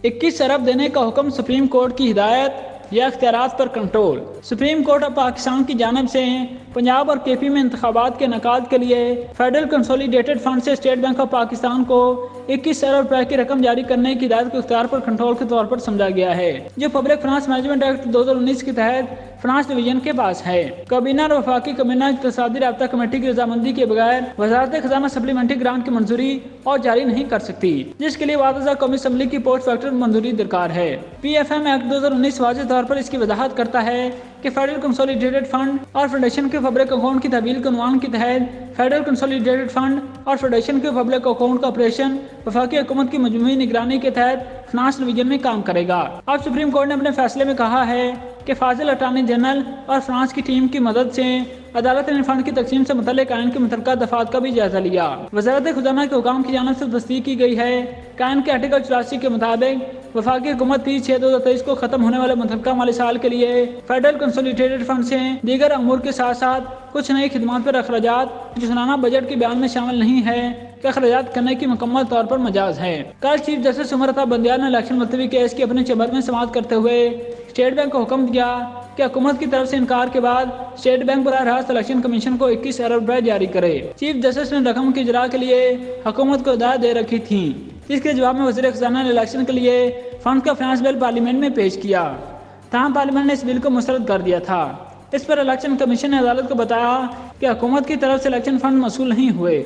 21 ارب دینے کا حکم، سپریم کورٹ کی ہدایت یا اختیارات پر control. Supreme court of Pakistan کی جانب سے پنجاب اور کے پی میں انتخابات کے انعقاد کے لیے فیڈرل کنسولیڈیٹڈ فنڈ سے اسٹیٹ بینک آف پاکستان کو 21 ارب روپے کی رقم جاری کرنے کی ہدایت کو اختیار پر کنٹرول کے طور پر سمجھا گیا ہے، جو پبلک فنانس مینجمنٹ ایکٹ 2019 کے تحت فنانس ڈویژن کے پاس ہے۔ کابینہ اور وفاقی کابینہ اقتصادی رابطہ کمیٹی کی رضامندی کے بغیر وزارت خزانہ سپلیمنٹری گرانٹ کی منظوری اور جاری نہیں کر سکتی، جس کے لیے واضح قومی اسمبلی کی پوسٹ فیکٹر منظوری درکار ہے۔ پی ایف ایم ایکٹ 2019 واضح طور پر اس کی وضاحت کرتا ہے کہ فیڈرل کنسولیڈیٹڈ فنڈ اور فیڈریشن کے پبلک اکاؤنٹ کی تحویل کے عنوان کے تحت فیڈرل کنسولیڈیٹڈ فنڈ اور فیڈریشن کے پبلک اکاؤنٹ کا آپریشن وفاقی حکومت کی مجموعی نگرانی کے تحت فنانس ڈویژن میں کام کرے گا۔ اب سپریم کورٹ نے اپنے فیصلے میں کہا ہے کہ فاضل اٹارنی جنرل اور فرانس کی ٹیم کی مدد سے عدالت نے فنڈ کی تقسیم سے متعلق آئین کے متعلقہ دفعات کا بھی جائزہ لیا۔ وزارت خزانہ کے حکام کی جانب سے تصدیق کی گئی ہے کہ آئین کے آرٹیکل 84 کے مطابق وفاقی حکومت 30/6/2023 کو ختم ہونے والے متعلقہ مالی سال کے لیے فیڈرل کنسولیڈیٹڈ فنڈ سے دیگر امور کے ساتھ ساتھ کچھ نئی خدمات پر اخراجات جو سالانہ بجٹ کے بیان میں شامل نہیں ہے کہ اخراجات کرنے کی مکمل طور پر مجاز ہے۔ کل چیف جسٹس عمر عطا بندیال نے الیکشن ملتوی کیس کی اپنے چیمبر میں سماعت کرتے ہوئے اسٹیٹ بینک کو حکم دیا کہ حکومت کی طرف سے انکار کے بعد اسٹیٹ بینک براہ راست الیکشن کمیشن کو 21 ارب روپے جاری کرے۔ چیف جسٹس نے رقم کی اجرا کے لیے حکومت کو ہدایت دے رکھی تھی، جس کے جواب میں وزیر خزانہ نے الیکشن کے لیے فنڈ کا فنانس بل پارلیمنٹ میں پیش کیا، تاہم پارلیمنٹ نے اس بل کو مسترد کر دیا تھا۔ اس پر الیکشن کمیشن نے عدالت کو بتایا کہ حکومت کی طرف سے الیکشن فنڈ موصول نہیں ہوئے